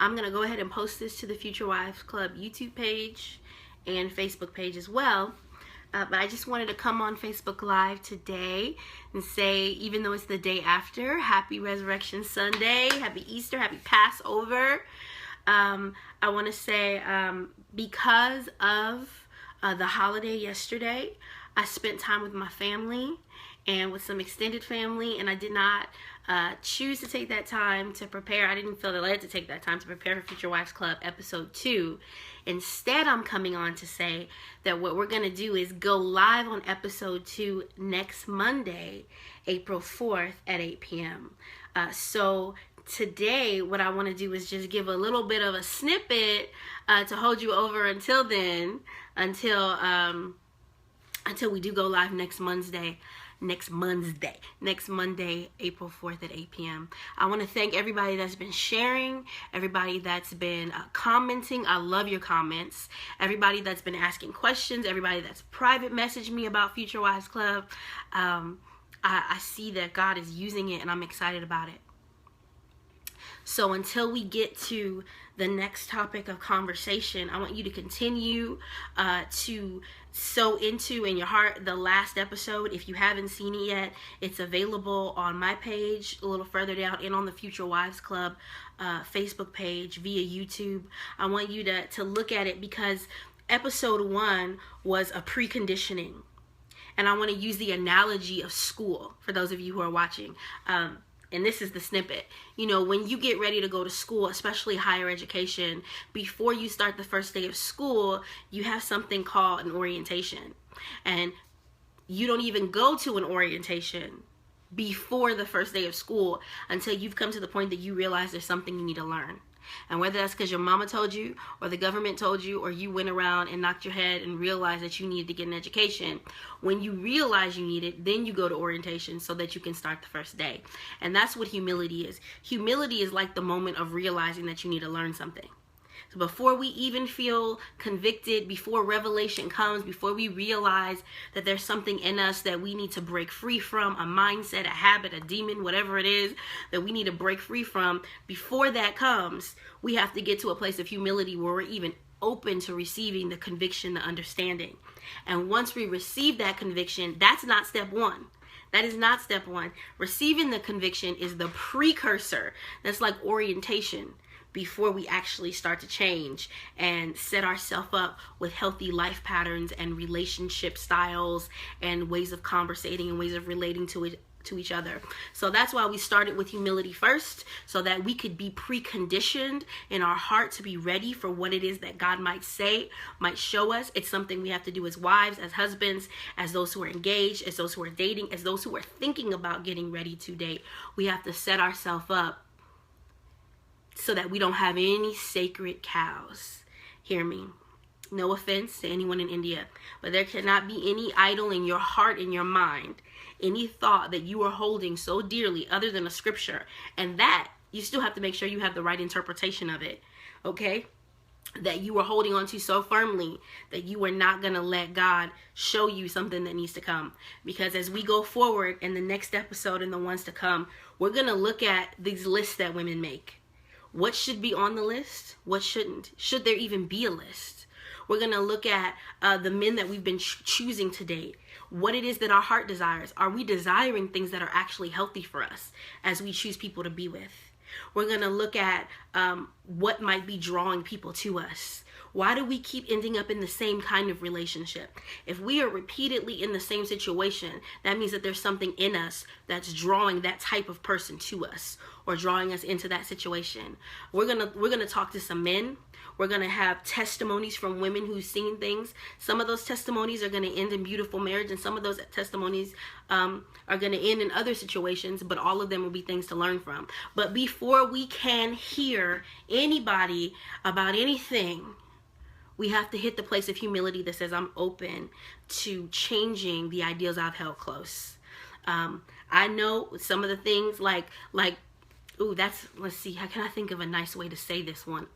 I'm going to go ahead and post this to the Future Wives Club YouTube page and Facebook page as well. But I just wanted to come on Facebook Live today and say, even though it's the day after, happy Resurrection Sunday, happy Easter, happy Passover. I want to say because of the holiday yesterday, I spent time with my family and with some extended family, and I did not choose to take that time to prepare. I didn't feel the led to take that time to prepare for Future Wives Club episode 2. Instead, I'm coming on to say that what we're going to do is go live on episode 2 next Monday, April 4th at 8 p.m. So today, what I want to do is just give a little bit of a snippet to hold you over until then, until we do go live next Monday, April 4th at 8 p.m. I want to thank everybody that's been sharing, everybody that's been commenting. I love your comments. Everybody that's been asking questions, everybody that's private messaged me about Future Wives Club. I see that God is using it, and I'm excited about it. So until we get to the next topic of conversation, I want you to continue to sow into in your heart the last episode. If you haven't seen it yet, it's available on my page a little further down and on the Future Wives Club Facebook page via YouTube. I want you to look at it because episode 1 was a preconditioning. And I want to use the analogy of school for those of you who are watching. And this is the snippet. You know, when you get ready to go to school, especially higher education, before you start the first day of school, you have something called an orientation. And you don't even go to an orientation before the first day of school until you've come to the point that you realize there's something you need to learn. And whether that's because your mama told you, or the government told you, or you went around and knocked your head and realized that you needed to get an education, when you realize you need it, then you go to orientation so that you can start the first day. And that's what humility is. Humility is like the moment of realizing that you need to learn something. So before we even feel convicted, before revelation comes, before we realize that there's something in us that we need to break free from, a mindset, a habit, a demon, whatever it is that we need to break free from, before that comes, we have to get to a place of humility where we're even open to receiving the conviction, the understanding. And once we receive that conviction, that's not step 1. That is not step 1. Receiving the conviction is the precursor. That's like orientation before we actually start to change and set ourselves up with healthy life patterns and relationship styles and ways of conversating and ways of relating to each other. So that's why we started with humility first, so that we could be preconditioned in our heart to be ready for what it is that God might say, might show us. It's something we have to do as wives, as husbands, as those who are engaged, as those who are dating, as those who are thinking about getting ready to date. We have to set ourselves up so that we don't have any sacred cows. Hear me. No offense to anyone in India, but there cannot be any idol in your heart, in your mind, any thought that you are holding so dearly other than a scripture. And that, you still have to make sure you have the right interpretation of it, okay? That you are holding on to so firmly that you are not going to let God show you something that needs to come. Because as we go forward in the next episode and the ones to come, we're going to look at these lists that women make. What should be on the list? What shouldn't? Should there even be a list? We're going to look at the men that we've been choosing to date. What it is that our heart desires. Are we desiring things that are actually healthy for us as we choose people to be with? We're going to look at what might be drawing people to us. Why do we keep ending up in the same kind of relationship? If we are repeatedly in the same situation, that means that there's something in us that's drawing that type of person to us or drawing us into that situation. We're gonna talk to some men. We're going to have testimonies from women who've seen things. Some of those testimonies are going to end in beautiful marriage, and some of those testimonies are going to end in other situations, but all of them will be things to learn from. But before we can hear anybody about anything, we have to hit the place of humility that says, I'm open to changing the ideals I've held close. I know some of the things like, ooh, let's see, how can I think of a nice way to say this one?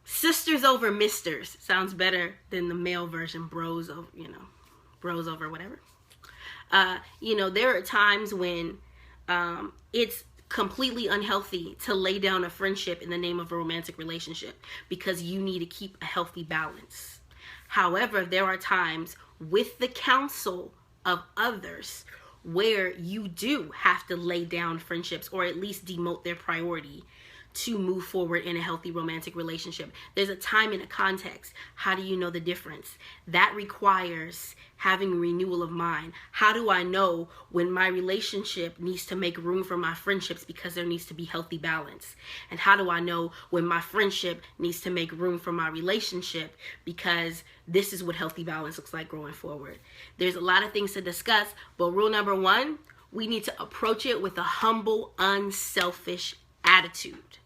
Sisters over misters sounds better than the male version, bros over, bros over whatever. There are times when it's completely unhealthy to lay down a friendship in the name of a romantic relationship, because you need to keep a healthy balance. However, there are times with the counsel of others where you do have to lay down friendships, or at least demote their priority, to move forward in a healthy romantic relationship. There's a time and a context. How do you know the difference? That requires having renewal of mind. How do I know when my relationship needs to make room for my friendships because there needs to be healthy balance? And how do I know when my friendship needs to make room for my relationship because this is what healthy balance looks like going forward? There's a lot of things to discuss, but rule number one, we need to approach it with a humble, unselfish attitude.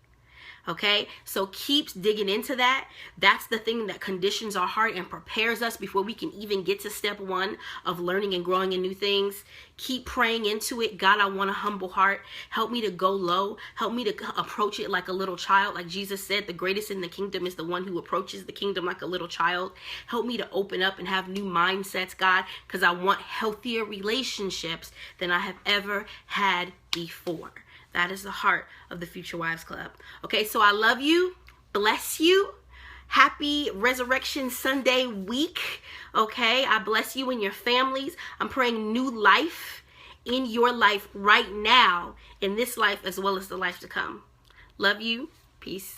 Okay, so keep digging into that. That's the thing that conditions our heart and prepares us before we can even get to step one of learning and growing in new things. Keep praying into it. God, I want a humble heart. Help me to go low. Help me to approach it like a little child. Like Jesus said, the greatest in the kingdom is the one who approaches the kingdom like a little child. Help me to open up and have new mindsets, God, because I want healthier relationships than I have ever had before. That is the heart of the Future Wives Club. Okay, so I love you. Bless you. Happy Resurrection Sunday week. Okay, I bless you and your families. I'm praying new life in your life right now, in this life as well as the life to come. Love you. Peace.